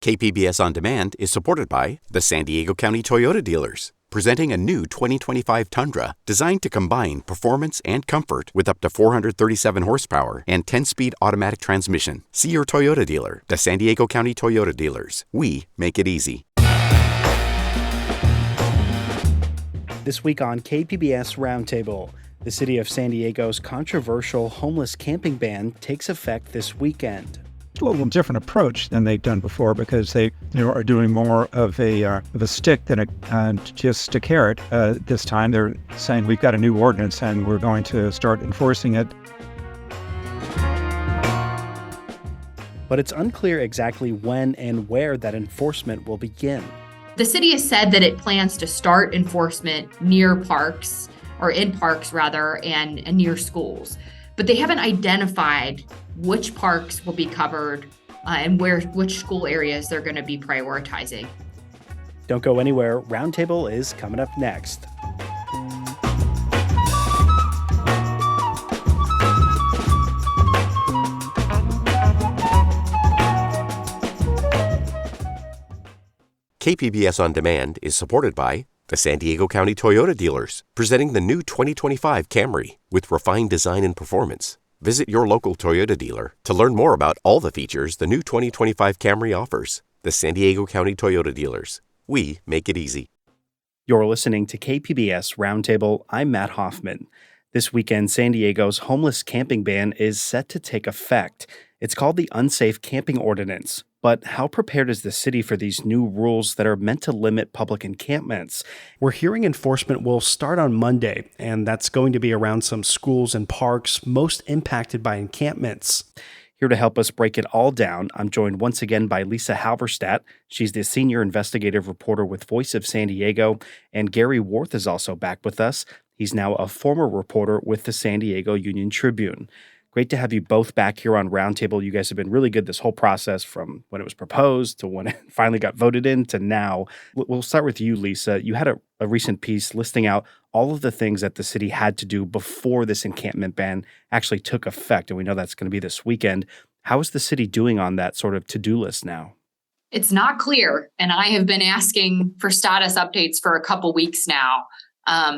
KPBS On Demand is supported by the San Diego County Toyota dealers, presenting a new 2025 Tundra designed to combine performance and comfort with up to 437 horsepower and 10-speed automatic transmission. See your Toyota dealer, the San Diego County Toyota dealers. We make it easy. This week on KPBS Roundtable, the city of San Diego's controversial homeless camping ban takes effect this weekend. A little different approach than they've done before because they are doing more of a stick than just a carrot. This time they're saying we've got a new ordinance and we're going to start enforcing it. But it's unclear exactly when and where that enforcement will begin. The city has said that it plans to start enforcement near parks, or in parks rather, and near schools. But they haven't identified which parks will be covered and which school areas they're going to be prioritizing. Don't go anywhere. Roundtable is coming up next. KPBS On Demand is supported by the San Diego County Toyota dealers, presenting the new 2025 Camry with refined design and performance. Visit your local Toyota dealer to learn more about all the features the new 2025 Camry offers. The San Diego County Toyota dealers. We make it easy. You're listening to KPBS Roundtable. I'm Matt Hoffman. This weekend, San Diego's homeless camping ban is set to take effect. It's called the Unsafe Camping Ordinance. But how prepared is the city for these new rules that are meant to limit public encampments? We're hearing enforcement will start on Monday, and that's going to be around some schools and parks most impacted by encampments. Here to help us break it all down, I'm joined once again by Lisa Halverstadt. She's the senior investigative reporter with Voice of San Diego, and Gary Worth is also back with us. He's now a former reporter with the San Diego Union Tribune. Great to have you both back here on Roundtable. You guys have been really good this whole process from when it was proposed to when it finally got voted in to now. We'll start with you, Lisa. You had a recent piece listing out all of the things that the city had to do before this encampment ban actually took effect, and we know that's going to be this weekend. How is the city doing on that sort of to-do list now? It's not clear, and I have been asking for status updates for a couple weeks now.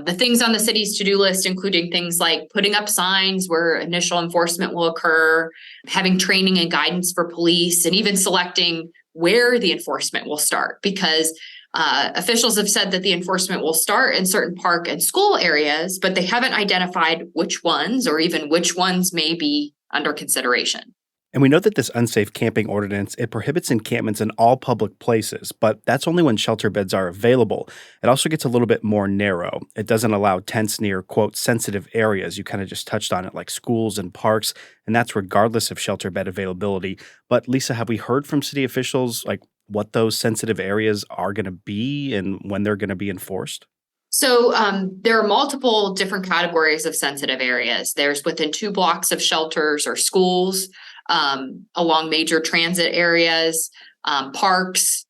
The things on the city's to-do list, including things like putting up signs where initial enforcement will occur, having training and guidance for police, and even selecting where the enforcement will start, because officials have said that the enforcement will start in certain park and school areas, but they haven't identified which ones or even which ones may be under consideration. And we know that this unsafe camping ordinance, it prohibits encampments in all public places, but that's only when shelter beds are available. It also gets a little bit more narrow. It doesn't allow tents near, quote, sensitive areas. You kind of just touched on it, like schools and parks, and that's regardless of shelter bed availability. But Lisa, have we heard from city officials, like what those sensitive areas are going to be and when they're going to be enforced? So there are multiple different categories of sensitive areas. There's within 2 blocks of shelters or schools, along major transit areas, parks,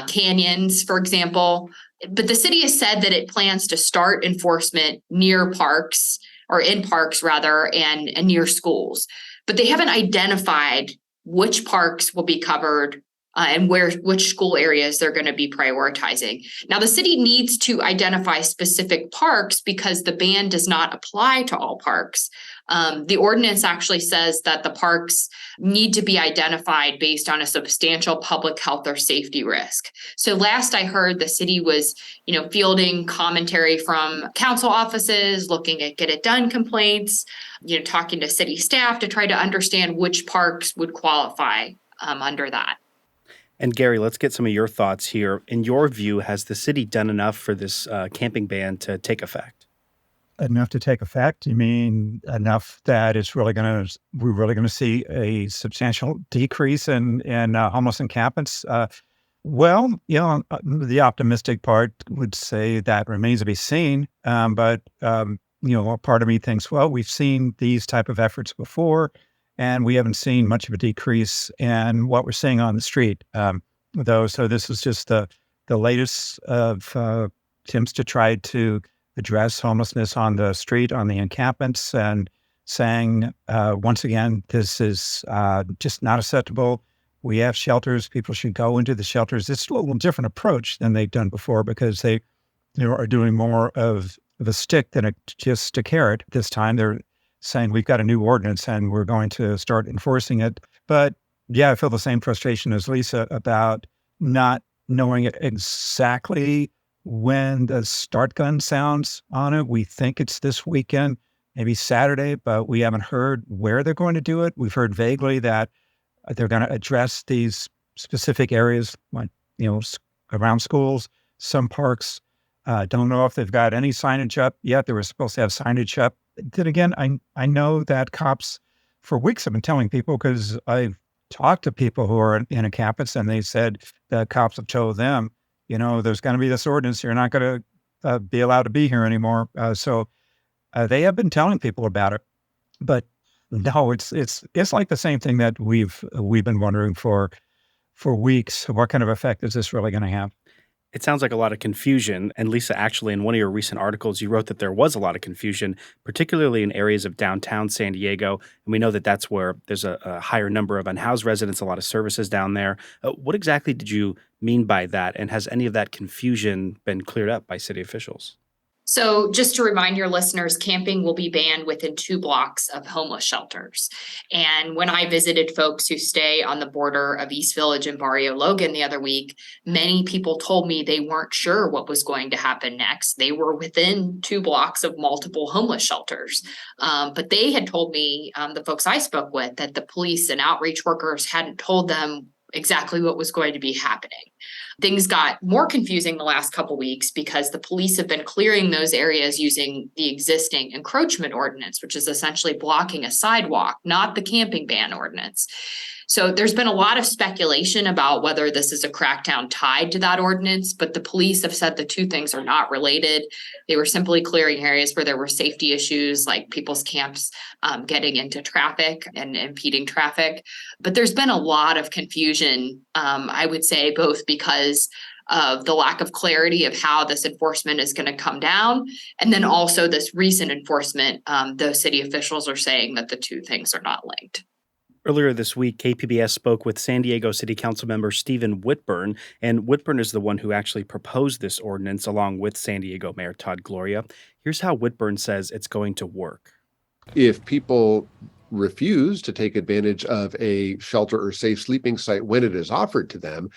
canyons, for example. But the city has said that it plans to start enforcement near parks, or in parks rather, and near schools. But they haven't identified which parks will be covered and which school areas they're going to be prioritizing. Now, the city needs to identify specific parks because the ban does not apply to all parks. The ordinance actually says that the parks need to be identified based on a substantial public health or safety risk. So last I heard, the city was, fielding commentary from council offices, looking at get it done complaints, talking to city staff to try to understand which parks would qualify under that. And Gary, let's get some of your thoughts here. In your view, has the city done enough for this camping ban to take effect? Enough to take effect? You mean enough that we're really going to see a substantial decrease in homeless encampments? The optimistic part would say that remains to be seen. But part of me thinks, well, we've seen these type of efforts before, and we haven't seen much of a decrease in what we're seeing on the street, though. So this is just the latest of attempts to try to address homelessness on the street, on the encampments, and saying, once again, this is just not acceptable. We have shelters. People should go into the shelters. It's a little different approach than they've done before because they are doing more of a stick than just a carrot. This time they're saying we've got a new ordinance and we're going to start enforcing it. But yeah, I feel the same frustration as Lisa about not knowing exactly when the start gun sounds on it. We think it's this weekend, maybe Saturday, but we haven't heard where they're going to do it. We've heard vaguely that they're going to address these specific areas, like, around schools, some parks. Don't know if they've got any signage up yet. They were supposed to have signage up. Then again, I know that cops for weeks have been telling people, because I've talked to people who are in encampments, and they said that cops have told them, there's going to be this ordinance. You're not going to be allowed to be here anymore. So they have been telling people about it. But no, it's like the same thing that we've been wondering for weeks. What kind of effect is this really going to have? It sounds like a lot of confusion. And Lisa, actually, in one of your recent articles, you wrote that there was a lot of confusion, particularly in areas of downtown San Diego. And we know that that's where there's a higher number of unhoused residents, a lot of services down there. What exactly did you mean by that? And has any of that confusion been cleared up by city officials? So just to remind your listeners, camping will be banned within 2 blocks of homeless shelters. And when I visited folks who stay on the border of East Village and Barrio Logan the other week, many people told me they weren't sure what was going to happen next. They were within 2 blocks of multiple homeless shelters. But they had told me, the folks I spoke with, that the police and outreach workers hadn't told them exactly what was going to be happening. Things got more confusing the last couple weeks because the police have been clearing those areas using the existing encroachment ordinance, which is essentially blocking a sidewalk, not the camping ban ordinance. So there's been a lot of speculation about whether this is a crackdown tied to that ordinance, but the police have said the two things are not related. They were simply clearing areas where there were safety issues, like people's camps getting into traffic and impeding traffic. But there's been a lot of confusion, I would say, both because of the lack of clarity of how this enforcement is going to come down, and then also this recent enforcement, those city officials are saying that the two things are not linked. Earlier this week, KPBS spoke with San Diego City Council member Stephen Whitburn, and Whitburn is the one who actually proposed this ordinance along with San Diego Mayor Todd Gloria. Here's how Whitburn says it's going to work. If people refuse to take advantage of a shelter or safe sleeping site when it is offered to them,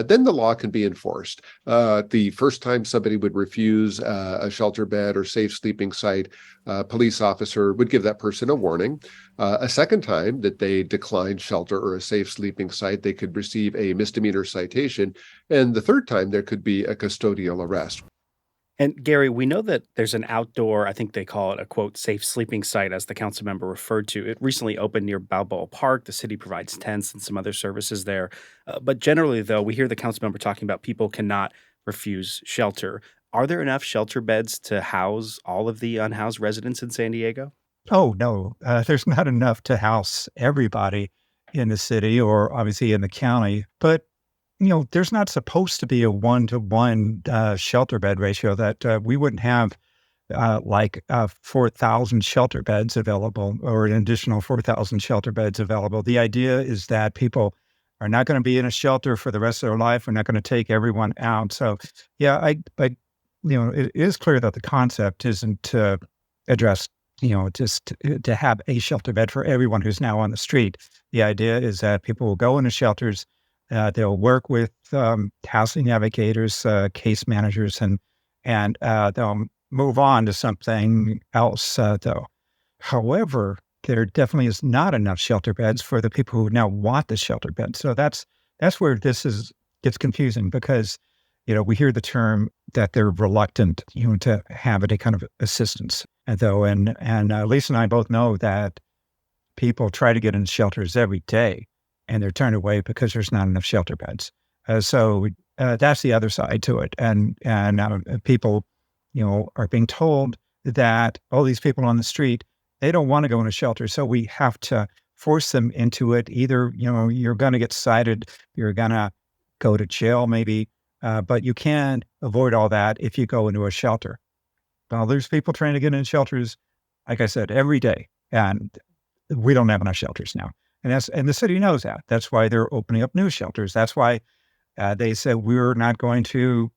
then the law can be enforced. The first time somebody would refuse a shelter bed or safe sleeping site, a police officer would give that person a warning. A second time that they declined shelter or a safe sleeping site, they could receive a misdemeanor citation. And the third time, there could be a custodial arrest. And Gary, we know that there's an outdoor, I think they call it a, quote, safe sleeping site, as the council member referred to. It recently opened near Balboa Park. The city provides tents and some other services there. But generally, though, we hear the council member talking about people cannot refuse shelter. Are there enough shelter beds to house all of the unhoused residents in San Diego? Oh, no, there's not enough to house everybody in the city or obviously in the county. But there's not supposed to be a 1-to-1 shelter bed ratio that we wouldn't have 4,000 shelter beds available or an additional 4,000 shelter beds available. The idea is that people are not going to be in a shelter for the rest of their life. We're not going to take everyone out. So, yeah, it is clear that the concept isn't to address, just to have a shelter bed for everyone who's now on the street. The idea is that people will go into shelters. They'll work with housing navigators, case managers, and they'll move on to something else, though. However, there definitely is not enough shelter beds for the people who now want the shelter bed. So that's where gets confusing because, we hear the term that they're reluctant, to have any kind of assistance. And Lisa and I both know that people try to get into shelters every day, and they're turned away because there's not enough shelter beds. So that's the other side to it. And people, are being told that all these people on the street, they don't want to go in a shelter. So we have to force them into it. Either, you're going to get cited, you're going to go to jail maybe, but you can't avoid all that if you go into a shelter. Well, there's people trying to get into shelters, like I said, every day. And we don't have enough shelters now. And the city knows that. That's why they're opening up new shelters. That's why they said we're not going to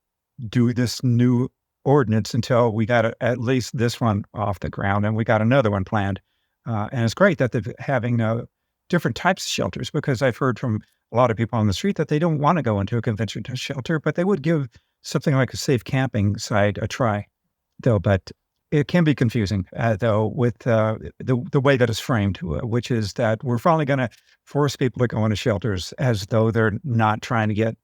do this new ordinance until we got at least this one off the ground, and we got another one planned. And it's great that they're having different types of shelters, because I've heard from a lot of people on the street that they don't want to go into a conventional shelter, but they would give something like a safe camping site a try, though. But it can be confusing, though, with the way that it's framed, which is that we're finally going to force people to go into shelters as though they're not trying to get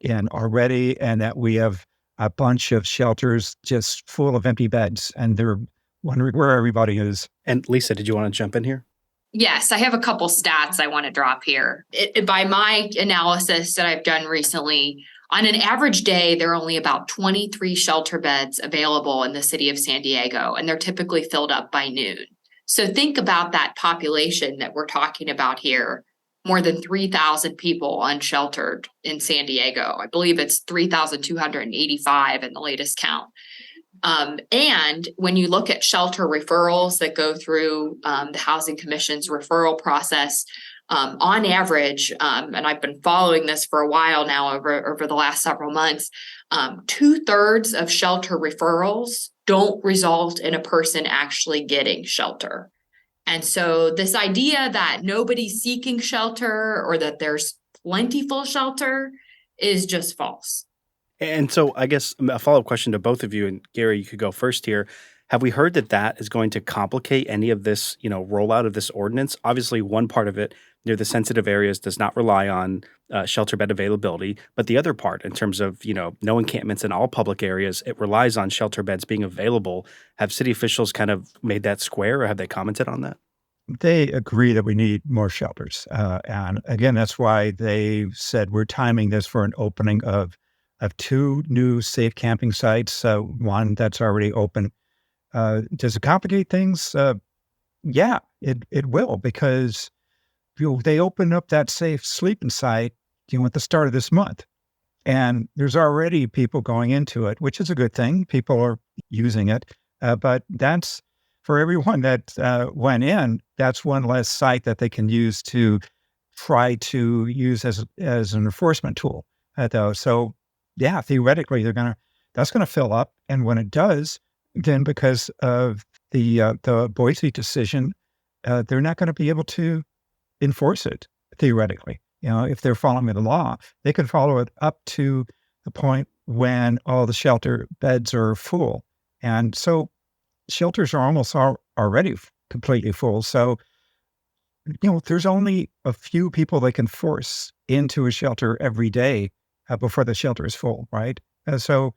in already, and that we have a bunch of shelters just full of empty beds, and they're wondering where everybody is. And Lisa, did you want to jump in here? Yes, I have a couple stats I want to drop here. By my analysis that I've done recently, on an average day, there are only about 23 shelter beds available in the city of San Diego, and they're typically filled up by noon. So think about that population that we're talking about here. More than 3,000 people unsheltered in San Diego. I believe it's 3,285 in the latest count. And when you look at shelter referrals that go through the Housing Commission's referral process, on average, and I've been following this for a while now over the last several months, 2/3 of shelter referrals don't result in a person actually getting shelter. And so this idea that nobody's seeking shelter or that there's plentiful shelter is just false. And so I guess a follow-up question to both of you, and Gary, you could go first here. Have we heard that that is going to complicate any of this, rollout of this ordinance? Obviously, one part of it near the sensitive areas does not rely on shelter bed availability, but the other part, in terms of, no encampments in all public areas, it relies on shelter beds being available. Have city officials kind of made that square, or have they commented on that? They agree that we need more shelters. And again, that's why they said we're timing this for an opening of 2 new safe camping sites, one that's already open. Does it complicate things? Yeah, it will, because they open up that safe sleeping site at the start of this month. And there's already people going into it, which is a good thing. People are using it. But that's, for everyone that went in, that's one less site that they can use to try to use as an enforcement tool, though. So, yeah, theoretically, that's going to fill up. And when it does, then because of the Boise decision, they're not going to be able to enforce it, theoretically. If they're following the law, they can follow it up to the point when all the shelter beds are full. And so shelters are almost already completely full. So, there's only a few people they can force into a shelter every day before the shelter is full, right? So,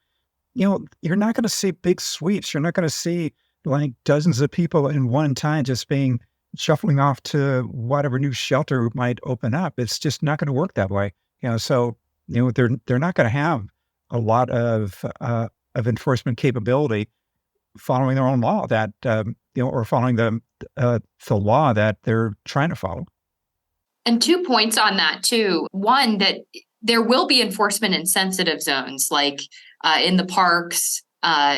you're not going to see big sweeps. You're not going to see like dozens of people in one time just being shuffling off to whatever new shelter might open up. It's just not going to work that way. So they're not going to have a lot of enforcement capability following their own law that or following the law that they're trying to follow. And 2 points on that too. One, that there will be enforcement in sensitive zones, like in the parks,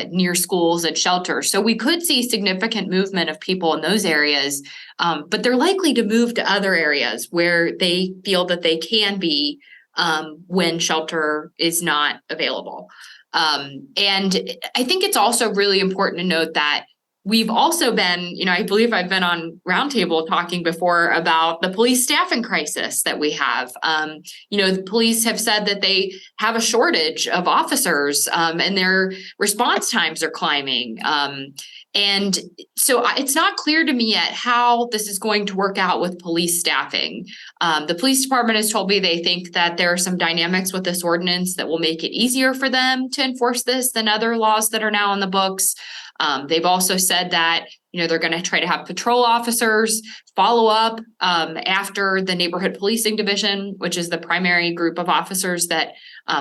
near schools and shelters. So we could see significant movement of people in those areas, but they're likely to move to other areas where they feel that they can be when shelter is not available. And I think it's also really important to note that we've also been, I believe I've been on Roundtable talking before about the police staffing crisis that we have. The police have said that they have a shortage of officers and their response times are climbing. And so it's not clear to me yet how this is going to work out with police staffing. The police department has told me they think that there are some dynamics with this ordinance that will make it easier for them to enforce this than other laws that are now on the books. They've also said that, they're going to try to have patrol officers follow up after the neighborhood policing division, which is the primary group of officers that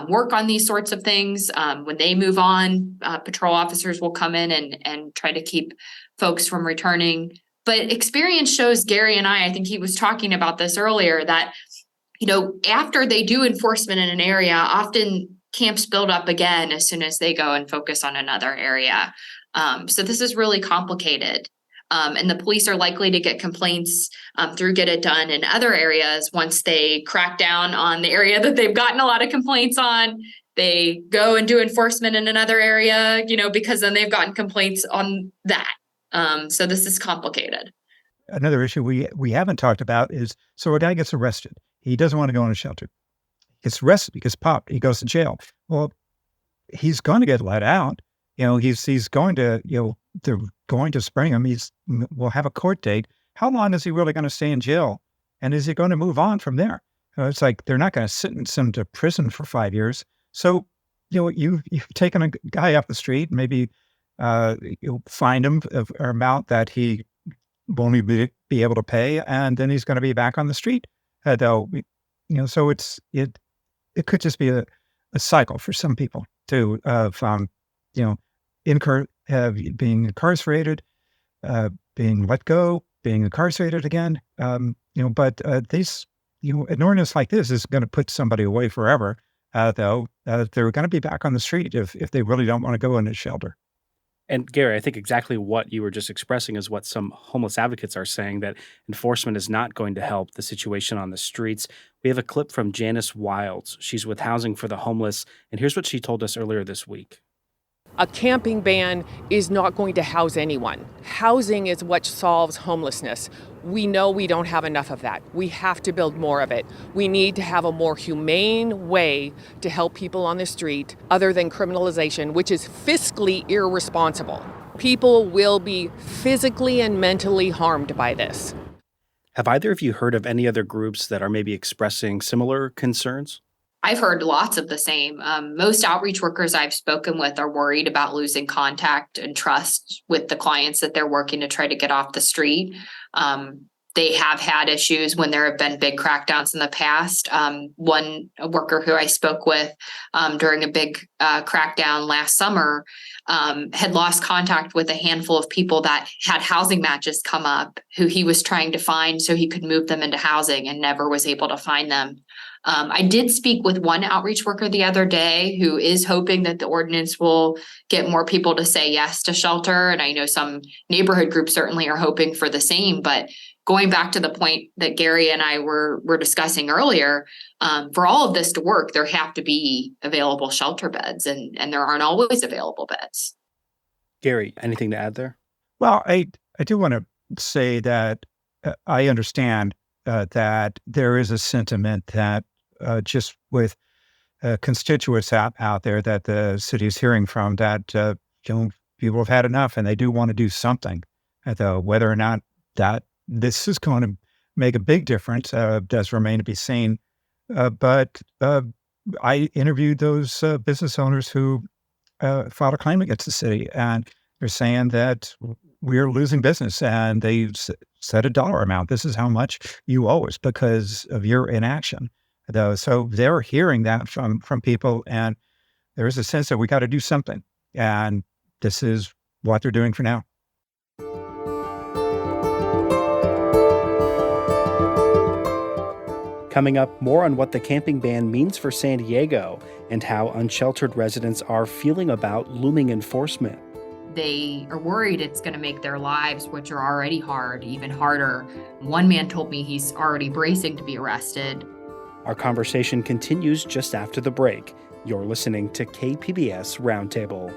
work on these sorts of things. When they move on, patrol officers will come in and try to keep folks from returning. But experience shows, Gary and I think he was talking about this earlier, that, after they do enforcement in an area, often camps build up again as soon as they go and focus on another area. So this is really complicated. And the police are likely to get complaints through Get It Done in other areas. Once they crack down on the area that they've gotten a lot of complaints on, they go and do enforcement in another area, because then they've gotten complaints on that. So this is complicated. Another issue we haven't talked about is, so a guy gets arrested. He doesn't want to go in a shelter. Gets arrested, he gets popped, he goes to jail. Well, he's going to get let out. He's going to, they're going to spring him. We'll have a court date. How long is he really going to stay in jail? And is he going to move on from there? It's like, they're not going to sentence him to prison for 5 years. So, you've taken a guy off the street, maybe you'll find him an amount that he won't even be able to pay, and then he's going to be back on the street. So it could just be a cycle for some people too of being incarcerated, being let go, being incarcerated again. But an ordinance like this is going to put somebody away forever. They're going to be back on the street if they really don't want to go in a shelter. And Gary, I think exactly what you were just expressing is what some homeless advocates are saying, that enforcement is not going to help the situation on the streets. We have a clip from Janice Wilds. She's with Housing for the Homeless, and here's what she told us earlier this week. A camping ban is not going to house anyone. Housing is what solves homelessness. We know we don't have enough of that. We have to build more of it. We need to have a more humane way to help people on the street other than criminalization, which is fiscally irresponsible. People will be physically and mentally harmed by this. Have either of you heard of any other groups that are maybe expressing similar concerns? I've heard lots of the same. Most outreach workers I've spoken with are worried about losing contact and trust with the clients that they're working to try to get off the street. They have had issues when there have been big crackdowns in the past. One worker who I spoke with during a big crackdown last summer had lost contact with a handful of people that had housing matches come up, who he was trying to find so he could move them into housing, and never was able to find them. I did speak with one outreach worker the other day who is hoping that the ordinance will get more people to say yes to shelter. And I know some neighborhood groups certainly are hoping for the same. But going back to the point that Gary and I were discussing earlier, for all of this to work, there have to be available shelter beds, and there aren't always available beds. Gary, anything to add there? Well, I do want to say that I understand that there is a sentiment that just with constituents out there that the city is hearing from, that people have had enough and they do want to do something. Though whether or not that this is going to make a big difference does remain to be seen. But I interviewed those business owners who filed a claim against the city, and they're saying that we're losing business, and they set a dollar amount. This is how much you owe us because of your inaction. So they're hearing that from people, and there is a sense that we got to do something. And this is what they're doing for now. Coming up, more on what the camping ban means for San Diego and how unsheltered residents are feeling about looming enforcement. They are worried it's going to make their lives, which are already hard, even harder. One man told me he's already bracing to be arrested. Our conversation continues just after the break. You're listening to KPBS Roundtable.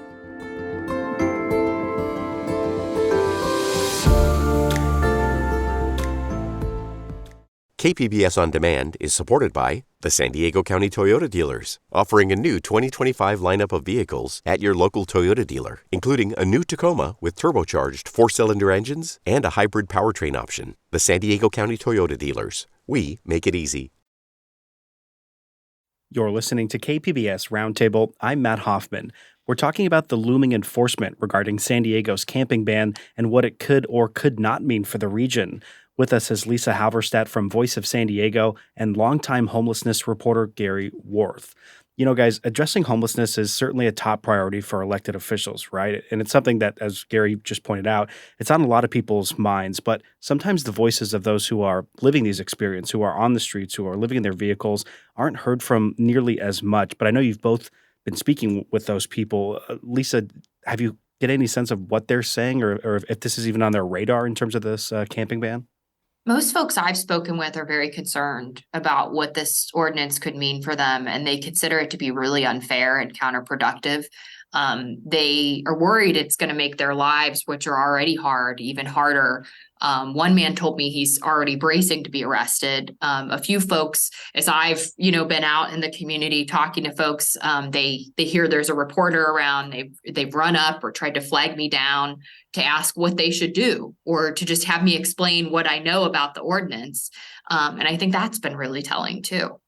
KPBS On Demand is supported by the San Diego County Toyota dealers, offering a new 2025 lineup of vehicles at your local Toyota dealer, including a new Tacoma with turbocharged 4-cylinder engines and a hybrid powertrain option. The San Diego County Toyota dealers. We make it easy. You're listening to KPBS Roundtable. I'm Matt Hoffman. We're talking about the looming enforcement regarding San Diego's camping ban and what it could or could not mean for the region. With us is Lisa Halverstadt from Voice of San Diego and longtime homelessness reporter Gary Worth. You know, guys, addressing homelessness is certainly a top priority for elected officials, right? And it's something that, as Gary just pointed out, it's on a lot of people's minds. But sometimes the voices of those who are living these experiences, who are on the streets, who are living in their vehicles, aren't heard from nearly as much. But I know you've both been speaking with those people. Lisa, have you get any sense of what they're saying or if this is even on their radar in terms of this camping ban? Most folks I've spoken with are very concerned about what this ordinance could mean for them, and they consider it to be really unfair and counterproductive. They are worried it's going to make their lives, which are already hard, even harder. One man told me he's already bracing to be arrested. A few folks, as I've been out in the community talking to folks, they hear there's a reporter around. They've run up or tried to flag me down to ask what they should do, or to just have me explain what I know about the ordinance. And I think that's been really telling too.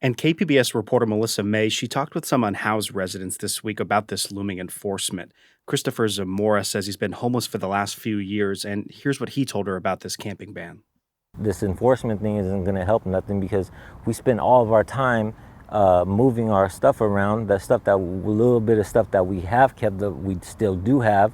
And KPBS reporter Melissa May, she talked with some unhoused residents this week about this looming enforcement. Christopher Zamora says he's been homeless for the last few years, and here's what he told her about this camping ban. This enforcement thing isn't going to help nothing because we spend all of our time moving our stuff around. The stuff that little bit of stuff that we have kept that we still do have,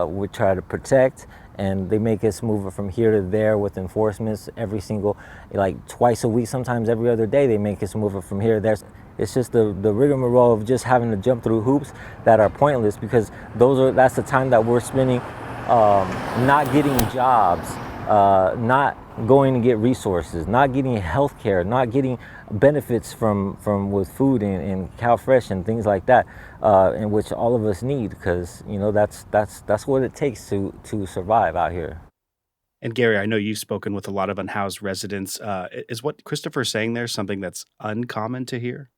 we try to protect. And they make us move it from here to there with enforcements every single, like twice a week, sometimes every other day, they make us move it from here to there. It's just the rigmarole of just having to jump through hoops that are pointless because that's the time that we're spending not getting jobs, not going to get resources, not getting health care, not getting benefits from with food and cow fresh and things like that, in which all of us need because that's what it takes to survive out here. And Gary, I know you've spoken with a lot of unhoused residents. Is what Christopher's saying there something that's uncommon to hear?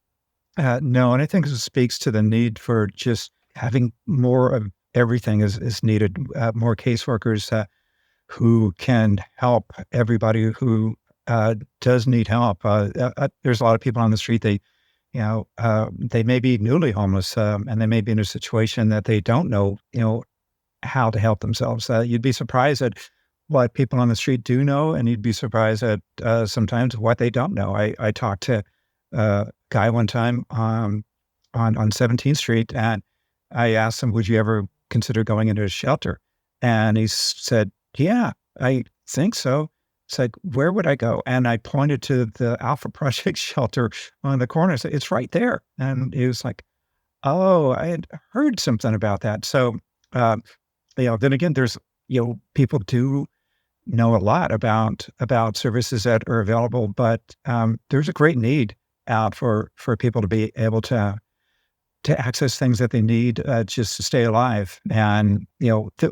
No, and I think it speaks to the need for just having more of everything is needed. More caseworkers who can help everybody who does need help. There's a lot of people on the street. They may be newly homeless and they may be in a situation that they don't know, how to help themselves. You'd be surprised at what people on the street do know, and you'd be surprised at sometimes what they don't know. I talked to a guy one time on 17th Street, and I asked him, "Would you ever consider going into a shelter?" And he said, "Yeah, I think so." It's like, "Where would I go?" And I pointed to the Alpha Project shelter on the corner. I said, "It's right there." And he was like, "Oh, I had heard something about that." So, then again, there's, people do know a lot about services that are available, but there's a great need out for people to be able to access things that they need just to stay alive. And,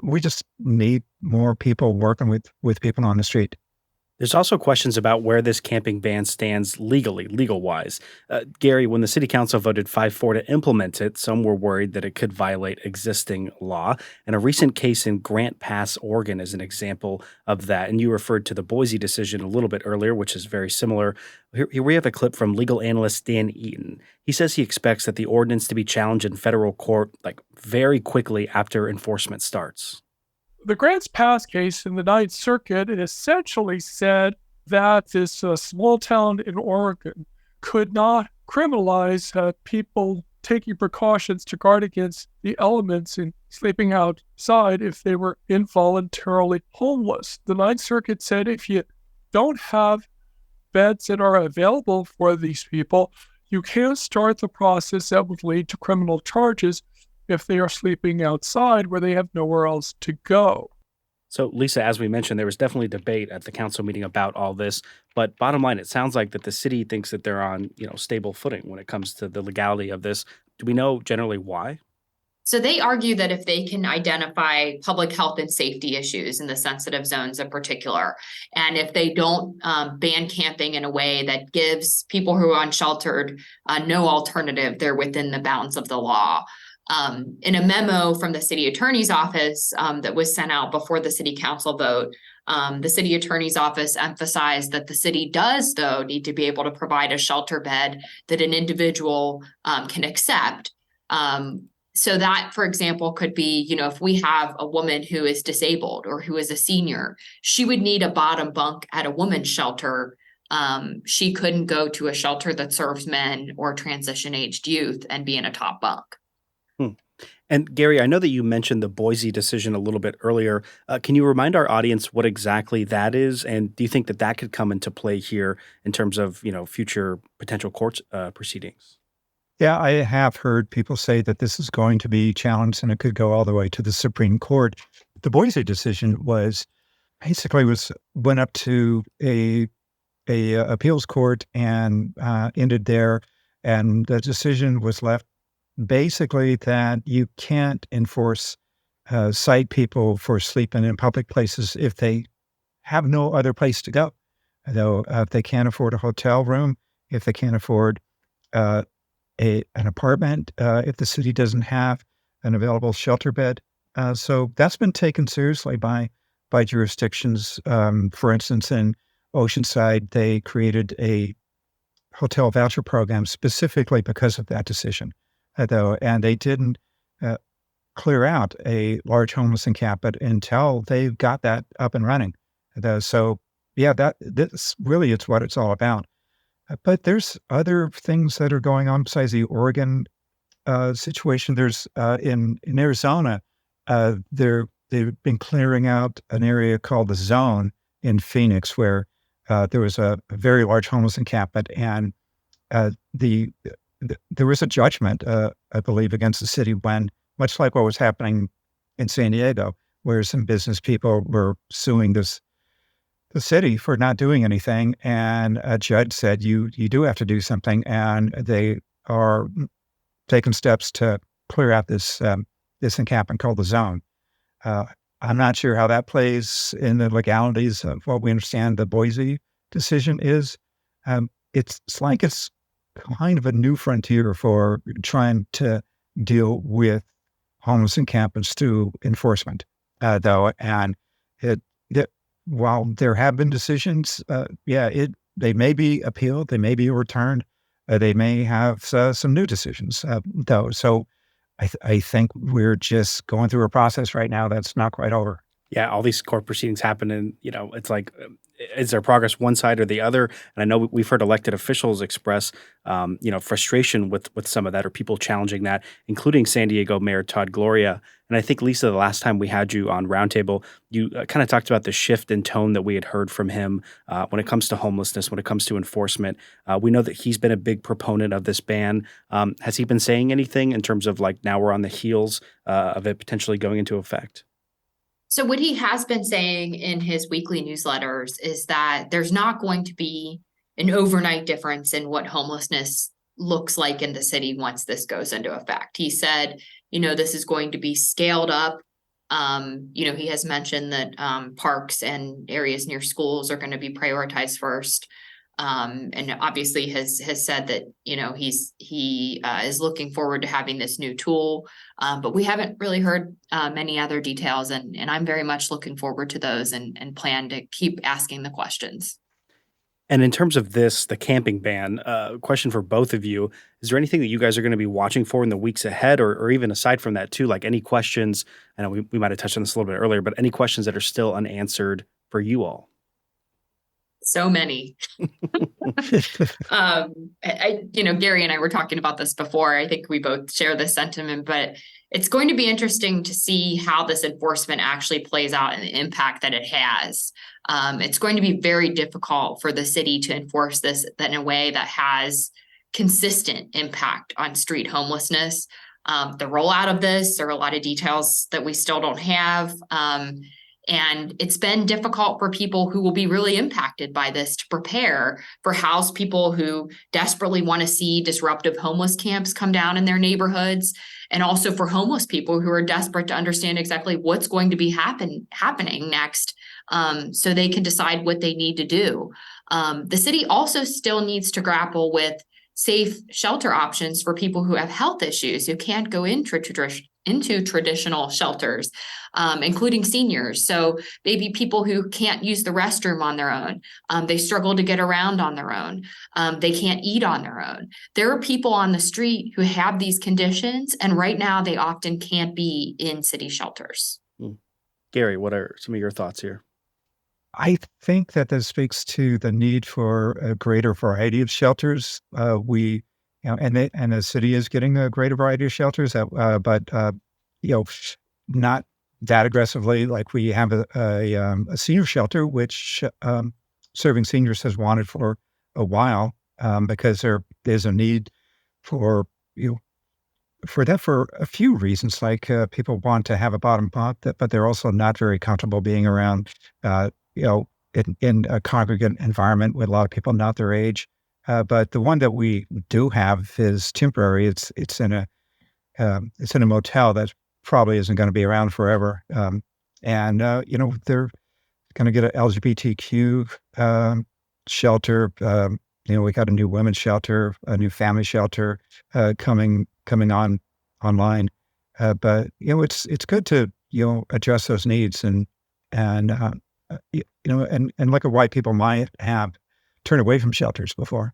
we just need more people working with people on the street. There's also questions about where this camping ban stands legal-wise. Gary, when the city council voted 5-4 to implement it, some were worried that it could violate existing law. And a recent case in Grant Pass, Oregon is an example of that. And you referred to the Boise decision a little bit earlier, which is very similar. Here we have a clip from legal analyst Dan Eaton. He says he expects that the ordinance to be challenged in federal court very quickly after enforcement starts. The Grants Pass case in the Ninth Circuit essentially said that this small town in Oregon could not criminalize people taking precautions to guard against the elements in sleeping outside if they were involuntarily homeless. The Ninth Circuit said if you don't have beds that are available for these people, you can't start the process that would lead to criminal charges if they are sleeping outside where they have nowhere else to go. So, Lisa, as we mentioned, there was definitely debate at the council meeting about all this. But bottom line, it sounds like that the city thinks that they're on, stable footing when it comes to the legality of this. Do we know generally why? So they argue that if they can identify public health and safety issues in the sensitive zones in particular, and if they don't ban camping in a way that gives people who are unsheltered no alternative, they're within the bounds of the law. In a memo from the city attorney's office that was sent out before the city council vote, the city attorney's office emphasized that the city does, though, need to be able to provide a shelter bed that an individual can accept. So that, for example, could be, if we have a woman who is disabled or who is a senior, she would need a bottom bunk at a woman's shelter. She couldn't go to a shelter that serves men or transition-aged youth and be in a top bunk. And Gary, I know that you mentioned the Boise decision a little bit earlier. Can you remind our audience what exactly that is? And do you think that could come into play here in terms of, future potential court proceedings? Yeah, I have heard people say that this is going to be challenged and it could go all the way to the Supreme Court. The Boise decision went up to a appeals court and ended there, and the decision was left basically that you can't enforce cite people for sleeping in public places if they have no other place to go. Though if they can't afford a hotel room, if they can't afford uh, an apartment, if the city doesn't have an available shelter bed. So that's been taken seriously by jurisdictions. For instance, in Oceanside, they created a hotel voucher program specifically because of that decision, and they didn't uh, clear out a large homeless encampment until they got that up and running. So, yeah, this really is what it's all about. But there's other things that are going on besides the Oregon situation. There's in Arizona, they've been clearing out an area called the Zone in Phoenix, where there was a very large homeless encampment, and there was a judgment, I believe, against the city when, much like what was happening in San Diego, where some business people were suing the city for not doing anything, and a judge said you do have to do something, and they are taking steps to clear out this encampment called the Zone. I'm not sure how that plays in the legalities of what we understand the Boise decision is. It's like it's kind of a new frontier for trying to deal with homeless encampments through enforcement, though. And while there have been decisions, they may be appealed, they may be overturned, they may have some new decisions, though. So I think we're just going through a process right now that's not quite over. Yeah, all these court proceedings happen, and it's like, is there progress one side or the other? And I know we've heard elected officials express, frustration with some of that, or people challenging that, including San Diego Mayor Todd Gloria. And I think, Lisa, the last time we had you on Roundtable, you kind of talked about the shift in tone that we had heard from him when it comes to homelessness, when it comes to enforcement. We know that he's been a big proponent of this ban. Has he been saying anything in terms of, like, now we're on the heels of it potentially going into effect? So what he has been saying in his weekly newsletters is that there's not going to be an overnight difference in what homelessness looks like in the city once this goes into effect. He said, this is going to be scaled up. He has mentioned that parks and areas near schools are going to be prioritized first. And obviously has said that, he is looking forward to having this new tool. But we haven't really heard many other details, and I'm very much looking forward to those and plan to keep asking the questions. And in terms of the camping ban, question for both of you, is there anything that you guys are going to be watching for in the weeks ahead, or even aside from that too, like any questions? I know we might have touched on this a little bit earlier, but any questions that are still unanswered for you all? So many. Gary and I were talking about this before. I think we both share this sentiment, but it's going to be interesting to see how this enforcement actually plays out and the impact that it has. It's going to be very difficult for the city to enforce this in a way that has consistent impact on street homelessness. The rollout of this, there are a lot of details that we still don't have. And it's been difficult for people who will be really impacted by this to prepare for house people who desperately want to see disruptive homeless camps come down in their neighborhoods, and also for homeless people who are desperate to understand exactly what's going to be happening next, so they can decide what they need to do. The city also still needs to grapple with safe shelter options for people who have health issues, who can't go into traditional shelters, including seniors. So maybe people who can't use the restroom on their own. They struggle to get around on their own. They can't eat on their own. There are people on the street who have these conditions, and right now they often can't be in city shelters. Gary, what are some of your thoughts here? I think that this speaks to the need for a greater variety of shelters. And the city is getting a greater variety of shelters, but not that aggressively. Like we have a senior shelter, which Serving Seniors has wanted for a while, because there is a need for you for that for a few reasons. Like people want to have a bottom pot, but they're also not very comfortable being around, you know, in a congregate environment with a lot of people not their age. But the one that we do have is temporary. It's in a motel that probably isn't going to be around forever. And they're going to get an LGBTQ shelter. We got a new women's shelter, a new family shelter coming online. But it's good to address those needs and look at why people might have turned away from shelters before.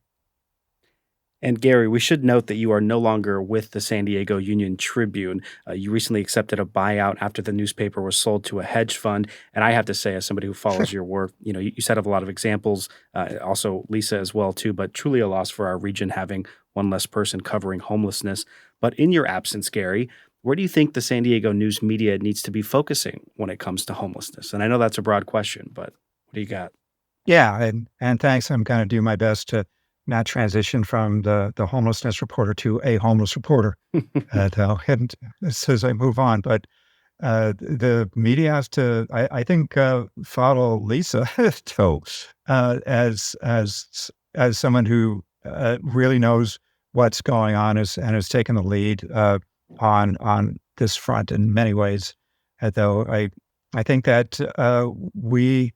And Gary, we should note that you are no longer with the San Diego Union Tribune. You recently accepted a buyout after the newspaper was sold to a hedge fund. And I have to say, as somebody who follows your work, you set up a lot of examples, also Lisa as well, too, but truly a loss for our region having one less person covering homelessness. But in your absence, Gary, where do you think the San Diego news media needs to be focusing when it comes to homelessness? And I know that's a broad question, but what do you got? Yeah, and thanks. I'm going to do my best to not transition from the homelessness reporter to a homeless reporter as I move on. But the media has to, I think, follow Lisa as someone who really knows what's going on and has taken the lead on this front in many ways. Though I think that we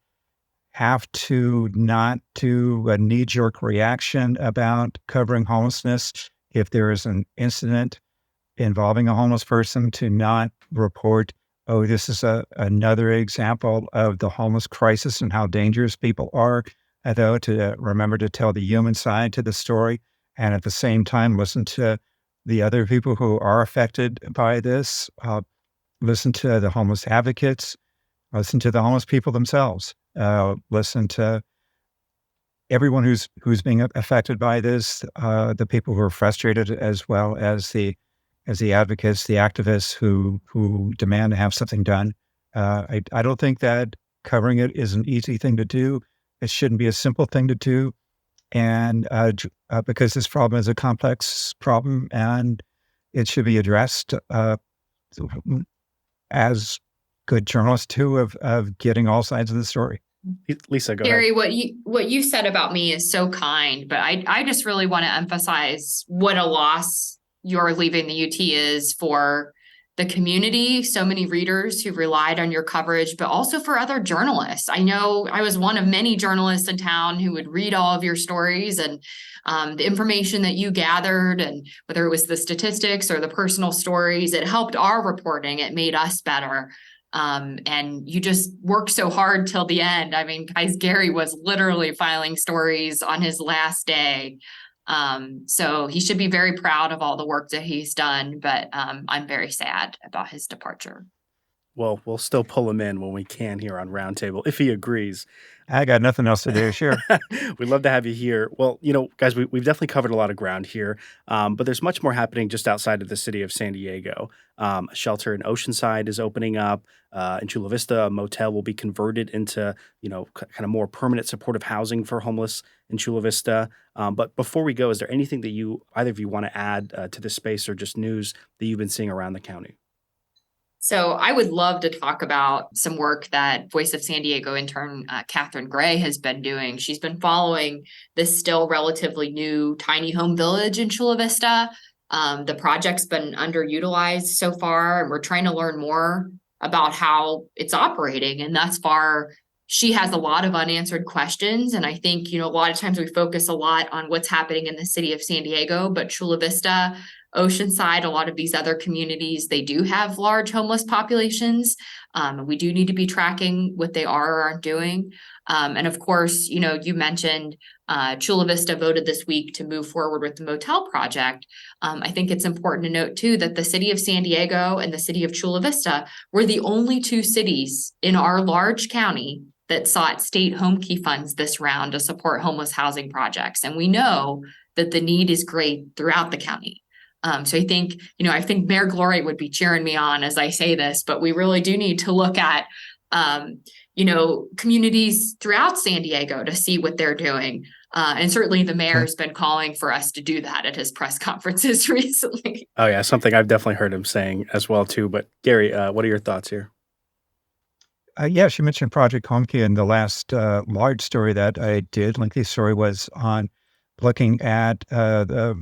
have to not do a knee-jerk reaction about covering homelessness. If there is an incident involving a homeless person, to not report, oh, this is another example of the homeless crisis and how dangerous people are, though to remember to tell the human side to the story, and at the same time listen to the other people who are affected by this, listen to the homeless advocates, listen to the homeless people themselves. Listen to everyone who's being affected by this, the people who are frustrated, as well as the advocates, the activists who demand to have something done. I don't think that covering it is an easy thing to do. It shouldn't be a simple thing to do, and because this problem is a complex problem and it should be addressed as good journalists too of getting all sides of the story. Lisa, go Gary, ahead. what you said about me is so kind, but I just really want to emphasize what a loss your leaving the UT is for the community, so many readers who relied on your coverage, but also for other journalists. I know I was one of many journalists in town who would read all of your stories and the information that you gathered, and whether it was the statistics or the personal stories, it helped our reporting. It made us better. And you just worked so hard till the end. I mean, guys, Gary was literally filing stories on his last day. So he should be very proud of all the work that he's done, but I'm very sad about his departure. Well, we'll still pull him in when we can here on Roundtable, if he agrees. I got nothing else to do, sure. We'd love to have you here. Well, guys, we've definitely covered a lot of ground here, but there's much more happening just outside of the city of San Diego. A shelter in Oceanside is opening up. In Chula Vista, a motel will be converted into, kind of more permanent supportive housing for homeless in Chula Vista. But before we go, is there anything that either of you want to add to this space, or just news that you've been seeing around the county? So I would love to talk about some work that Voice of San Diego intern Catherine Gray has been doing. She's been following this still relatively new tiny home village in Chula Vista. The project's been underutilized so far, and we're trying to learn more about how it's operating. And thus far, she has a lot of unanswered questions. And I think, a lot of times we focus a lot on what's happening in the city of San Diego, but Chula Vista, Oceanside, a lot of these other communities, they do have large homeless populations. We do need to be tracking what they are or aren't doing. And of course, you mentioned Chula Vista voted this week to move forward with the motel project. I think it's important to note, too, that the city of San Diego and the city of Chula Vista were the only two cities in our large county that sought state home key funds this round to support homeless housing projects. And we know that the need is great throughout the county. So I think Mayor Glory would be cheering me on as I say this, but we really do need to look at, communities throughout San Diego to see what they're doing. And certainly the mayor's been calling for us to do that at his press conferences recently. Oh, yeah, something I've definitely heard him saying as well, too. But Gary, what are your thoughts here? Yes, you mentioned Project Homekey, and the last large story that I did, lengthy story, was on looking at the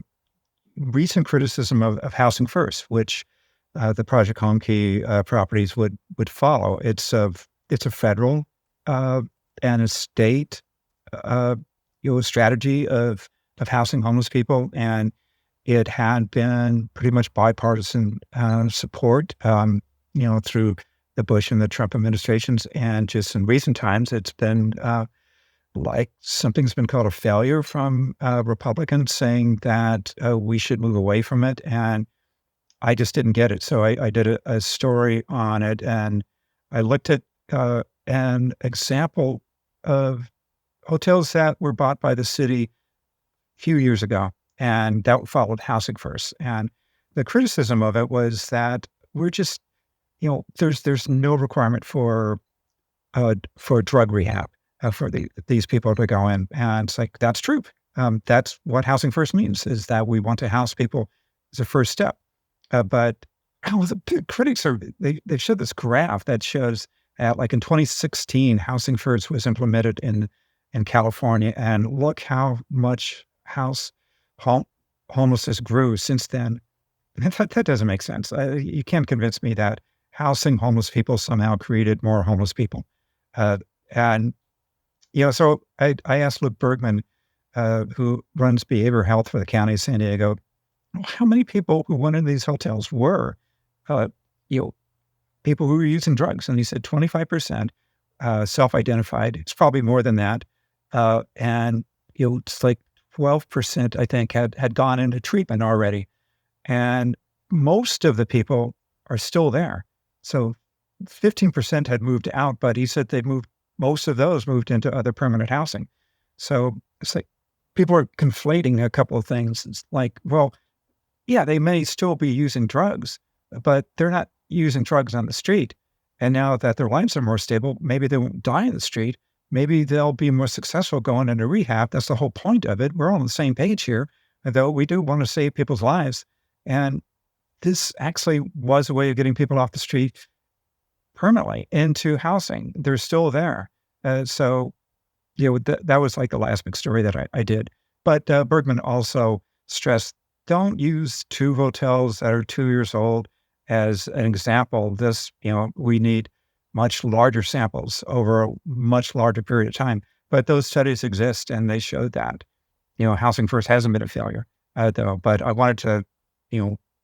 recent criticism of Housing First, which the Project Homekey properties would follow. It's a federal and a state strategy of housing homeless people, and it had been pretty much bipartisan support, through the Bush and the Trump administrations, and just in recent times, it's been like something's been called a failure from Republicans, saying that we should move away from it, and I just didn't get it. So I did a story on it, and I looked at an example of hotels that were bought by the city a few years ago, and that followed Housing First. And the criticism of it was that we're just, there's no requirement for drug rehab for these people to go in. And it's like, that's true. That's what Housing First means, is that we want to house people as a first step. But the critics they showed this graph that shows like in 2016, Housing First was implemented in California, and look how much homelessness grew since then. That doesn't make sense. You can't convince me that housing homeless people somehow created more homeless people. So I asked Luke Bergman, who runs behavioral health for the county of San Diego, how many people who went into these hotels were, people who were using drugs, and he said 25% self-identified. It's probably more than that, and it's like 12%, I think, had gone into treatment already, and most of the people are still there. So 15% had moved out, but he said most of those moved into other permanent housing. So it's like people are conflating a couple of things. It's like, well, yeah, they may still be using drugs, but they're not using drugs on the street. And now that their lives are more stable, maybe they won't die in the street. Maybe they'll be more successful going into rehab. That's the whole point of it. We're all on the same page here, though we do want to save people's lives. And this actually was a way of getting people off the street permanently into housing. They're still there. So that was like the last big story that I did. But Bergman also stressed, don't use two hotels that are 2 years old as an example. We need much larger samples over a much larger period of time. But those studies exist, and they showed that, Housing First hasn't been a failure, though. But I wanted to,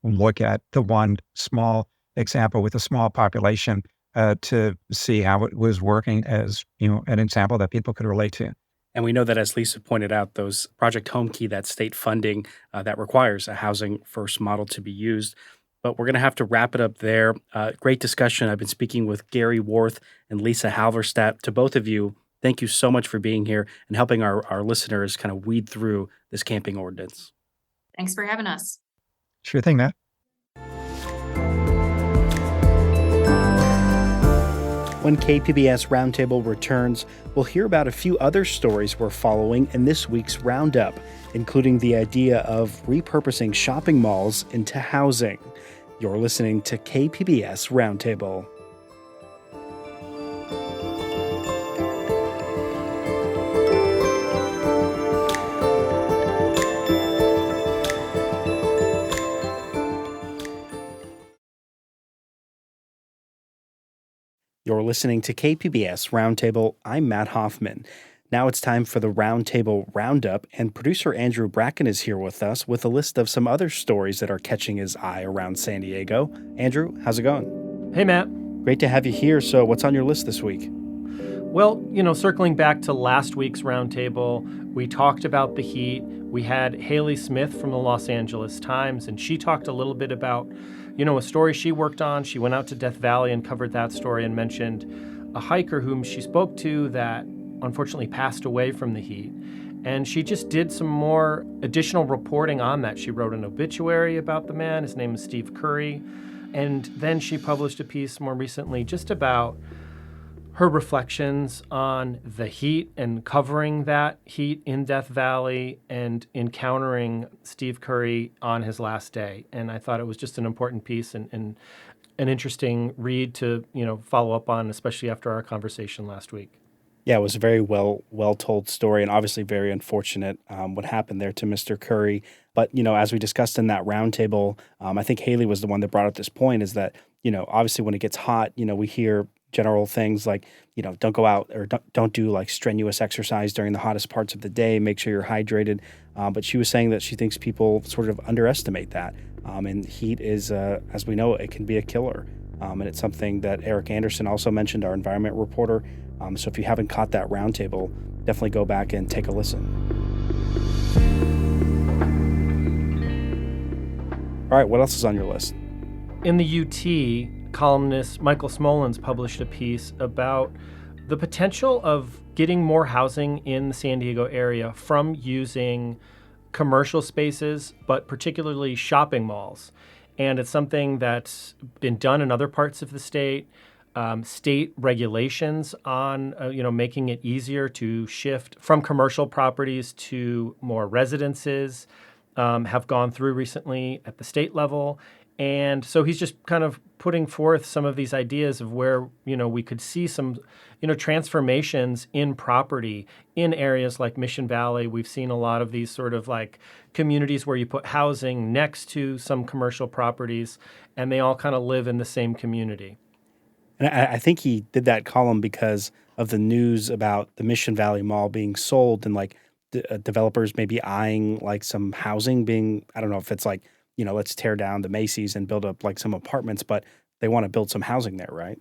look at the one small example with a small population to see how it was working as, an example that people could relate to. And we know that, as Lisa pointed out, those Project Homekey, that state funding that requires a Housing First model to be used. But we're going to have to wrap it up there. Great discussion. I've been speaking with Gary Worth and Lisa Halverstadt. To both of you, thank you so much for being here and helping our listeners kind of weed through this camping ordinance. Thanks for having us. Sure thing, Matt. When KPBS Roundtable returns, we'll hear about a few other stories we're following in this week's Roundup, including the idea of repurposing shopping malls into housing. You're listening to KPBS Roundtable. You're listening to KPBS Roundtable. I'm Matt Hoffman. Now it's time for the Roundtable Roundup, and producer Andrew Bracken is here with us with a list of some other stories that are catching his eye around San Diego. Andrew, how's it going? Hey, Matt. Great to have you here. So what's on your list this week? Well, circling back to last week's Roundtable, we talked about the heat. We had Haley Smith from the Los Angeles Times, and she talked a little bit about a story she worked on. She went out to Death Valley and covered that story and mentioned a hiker whom she spoke to that unfortunately passed away from the heat. And she just did some more additional reporting on that. She wrote an obituary about the man. His name is Steve Curry. And then she published a piece more recently just about her reflections on the heat and covering that heat in Death Valley and encountering Steve Curry on his last day. And I thought it was just an important piece and an interesting read to, follow up on, especially after our conversation last week. Yeah, it was a very well told story, and obviously very unfortunate what happened there to Mr. Curry. But as we discussed in that roundtable, I think Haley was the one that brought up this point: is that obviously when it gets hot, we hear general things like don't go out or don't do like strenuous exercise during the hottest parts of the day. Make sure you're hydrated. But she was saying that she thinks people sort of underestimate that, and heat is, as we know, it can be a killer. And it's something that Eric Anderson also mentioned, our environment reporter. So if you haven't caught that roundtable, definitely go back and take a listen. All right, what else is on your list? In the UT, columnist Michael Smolens published a piece about the potential of getting more housing in the San Diego area from using commercial spaces, but particularly shopping malls. And it's something that's been done in other parts of the state. State regulations on, making it easier to shift from commercial properties to more residences have gone through recently at the state level. And so he's just kind of putting forth some of these ideas of where, we could see some, transformations in property in areas like Mission Valley. We've seen a lot of these sort of like communities where you put housing next to some commercial properties and they all kind of live in the same community. And I think he did that column because of the news about the Mission Valley Mall being sold and like developers maybe eyeing like some housing being, I don't know if it's like, let's tear down the Macy's and build up like some apartments, but they want to build some housing there, right?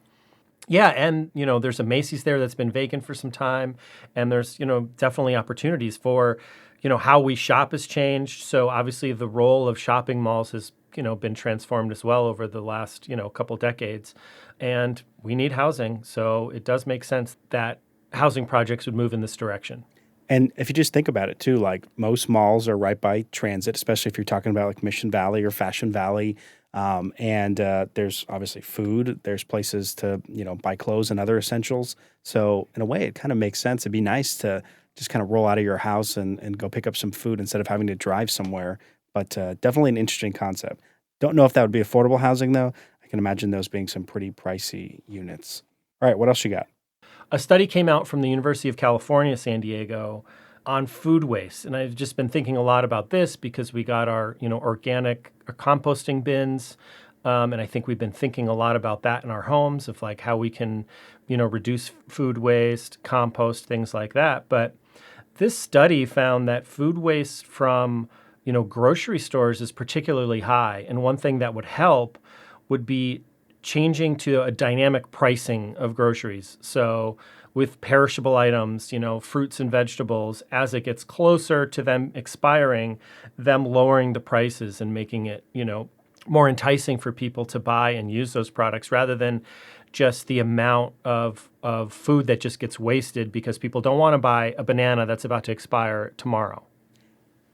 Yeah, and there's a Macy's there that's been vacant for some time, and there's definitely opportunities for how we shop has changed. So obviously the role of shopping malls has been transformed as well over the last couple decades, and we need housing. So it does make sense that housing projects would move in this direction. And if you just think about it too, like most malls are right by transit, especially if you're talking about like Mission Valley or Fashion Valley. And there's obviously food. There's places to, buy clothes and other essentials. So in a way, it kind of makes sense. It'd be nice to just kind of roll out of your house and go pick up some food instead of having to drive somewhere. But definitely an interesting concept. Don't know if that would be affordable housing, though. I can imagine those being some pretty pricey units. All right, what else you got? A study came out from the University of California, San Diego, on food waste. And I've just been thinking a lot about this because we got our, organic composting bins. And I think we've been thinking a lot about that in our homes of like how we can, reduce food waste, compost, things like that. But this study found that food waste from, grocery stores is particularly high. And one thing that would help would be changing to a dynamic pricing of groceries. So with perishable items, fruits and vegetables, as it gets closer to them expiring, them lowering the prices and making it, more enticing for people to buy and use those products rather than just the amount of food that just gets wasted because people don't want to buy a banana that's about to expire tomorrow.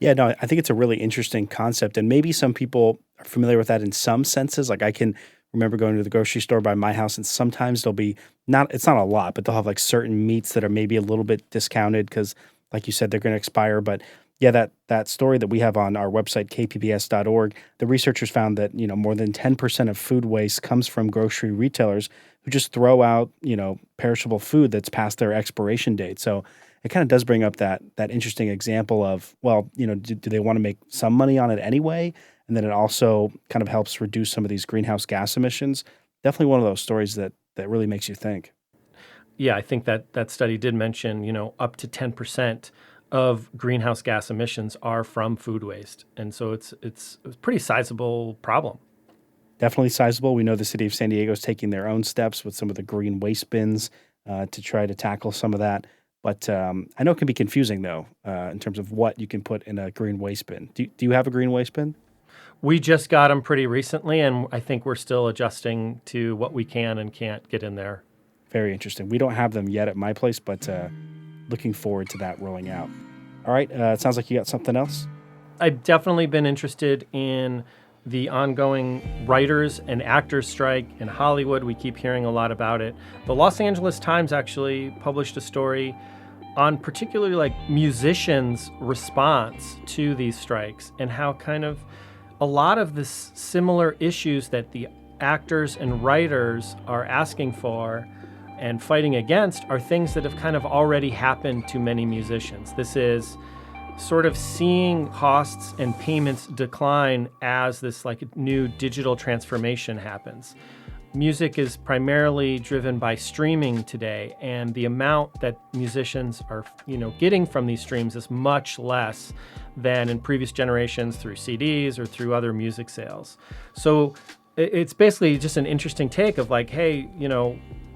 Yeah, no, I think it's a really interesting concept. And maybe some people are familiar with that in some senses. Like I can remember going to the grocery store by my house, and sometimes there'll be it's not a lot, but they'll have like certain meats that are maybe a little bit discounted because, like you said, they're going to expire. But yeah, that story that we have on our website, kpbs.org, the researchers found that, more than 10% of food waste comes from grocery retailers who just throw out, perishable food that's past their expiration date. So it kind of does bring up that interesting example of, well, do they want to make some money on it anyway? And then it also kind of helps reduce some of these greenhouse gas emissions. Definitely one of those stories that really makes you think. Yeah, I think that study did mention, up to 10% of greenhouse gas emissions are from food waste. And so it's a pretty sizable problem. Definitely sizable. We know the city of San Diego is taking their own steps with some of the green waste bins to try to tackle some of that. But I know it can be confusing, though, in terms of what you can put in a green waste bin. Do you have a green waste bin? We just got them pretty recently, and I think we're still adjusting to what we can and can't get in there. Very interesting. We don't have them yet at my place, but looking forward to that rolling out. All right. It sounds like you got something else. I've definitely been interested in the ongoing writers and actors strike in Hollywood. We keep hearing a lot about it. The Los Angeles Times actually published a story on particularly like musicians' response to these strikes and how kind of a lot of the similar issues that the actors and writers are asking for and fighting against are things that have kind of already happened to many musicians. This is sort of seeing costs and payments decline as this like new digital transformation happens. Music is primarily driven by streaming today, and the amount that musicians are, getting from these streams is much less than in previous generations through CDs or through other music sales. So it's basically just an interesting take of like, hey,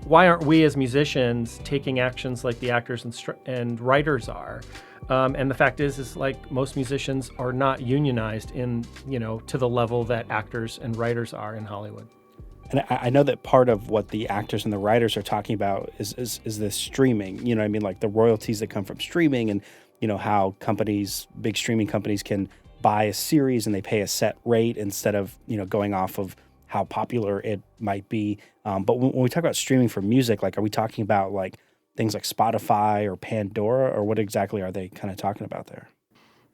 why aren't we as musicians taking actions like the actors and writers are? And the fact is like most musicians are not unionized to the level that actors and writers are in Hollywood. And I know that part of what the actors and the writers are talking about is this streaming, like the royalties that come from streaming and, how big streaming companies can buy a series and they pay a set rate instead of, going off of how popular it might be. But when we talk about streaming for music, like, are we talking about like things like Spotify or Pandora, or what exactly are they kind of talking about there?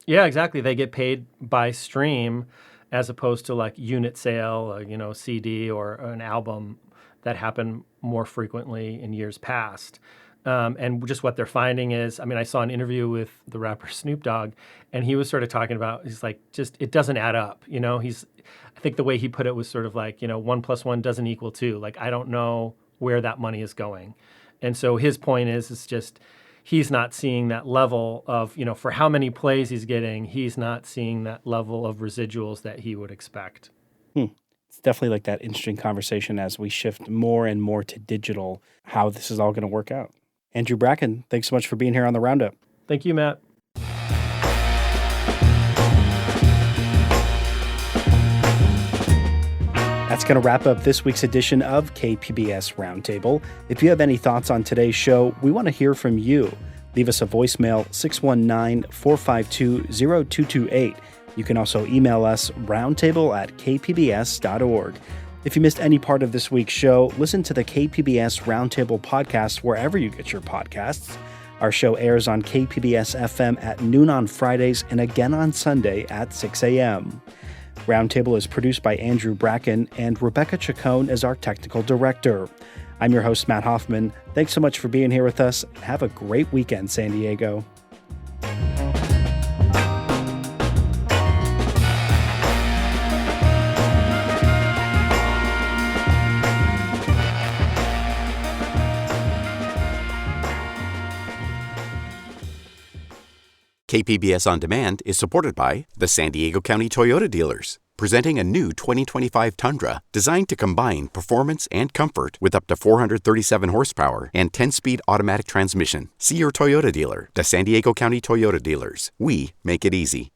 Yeah, exactly. They get paid by stream as opposed to like unit sale, CD or an album that happened more frequently in years past. And just what they're finding is, I saw an interview with the rapper Snoop Dogg, and he was sort of talking about, he's like, just, it doesn't add up. I think the way he put it was sort of like, 1 + 1 doesn't equal 2. Like, I don't know where that money is going. And so his point is just, he's not seeing that level of, for how many plays he's getting, he's not seeing that level of residuals that he would expect. It's definitely like that interesting conversation as we shift more and more to digital, how this is all going to work out. Andrew Bracken, thanks so much for being here on the Roundup. Thank you, Matt. That's going to wrap up this week's edition of KPBS Roundtable. If you have any thoughts on today's show, we want to hear from you. Leave us a voicemail, 619-452-0228. You can also email us, roundtable@kpbs.org. If you missed any part of this week's show, listen to the KPBS Roundtable podcast wherever you get your podcasts. Our show airs on KPBS FM at noon on Fridays and again on Sunday at 6 a.m. Roundtable is produced by Andrew Bracken, and Rebecca Chacon is our technical director. I'm your host, Matt Hoffman. Thanks so much for being here with us. Have a great weekend, San Diego. KPBS On Demand is supported by the San Diego County Toyota dealers, presenting a new 2025 Tundra designed to combine performance and comfort with up to 437 horsepower and 10-speed automatic transmission. See your Toyota dealer. The San Diego County Toyota dealers. We make it easy.